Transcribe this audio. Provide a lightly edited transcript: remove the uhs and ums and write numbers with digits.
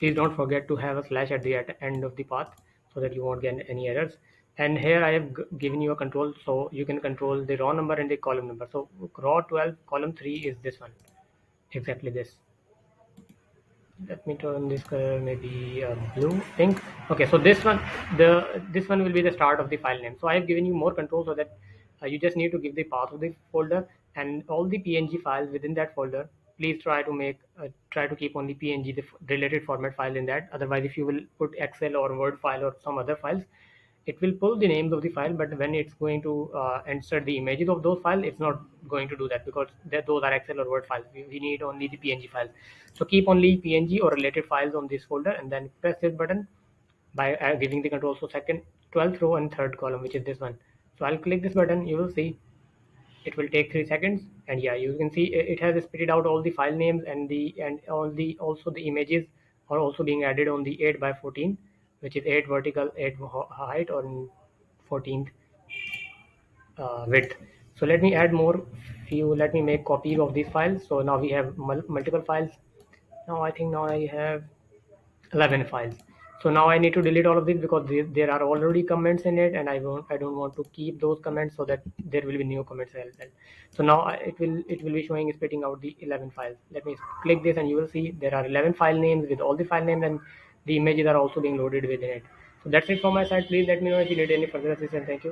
please don't forget to have a slash at the end of the path so that you won't get any errors. And here I have given you a control, so you can control the row number and the column number. So row 12 column 3 is this one, exactly this. Let me turn this color maybe blue, pink. Okay, so this one will be the start of the file name. So I have given you more control so that you just need to give the path of the folder and all the png files within that folder. Please try to keep only png, the related format file in that. Otherwise, if you will put excel or word file or some other files, it will pull the names of the file, but when it's going to insert the images of those files, it's not going to do that because those are excel or word files. We need only the png files. So keep only png or related files on this folder and then press this button by giving the control. So second 12th row and third column, which is this one. So I'll click this button. You will see it will take 3 seconds, and yeah, you can see it has spit out all the file names and all the also the images are also being added on the 8 by 14, which is 8 vertical, 8 height, or 14th width. So let me add more few. Let me make copies of these files. So now we have multiple files. Now I think now I have 11 files. So now I need to delete all of these because there are already comments in it, and I don't want to keep those comments so that there will be new comments as well. So now it will be showing spitting out the 11 files. Let me click this and you will see there are 11 file names with all the file names, and the images are also being loaded within it. So that's it from my side. Please let me know if you need any further assistance. Thank you.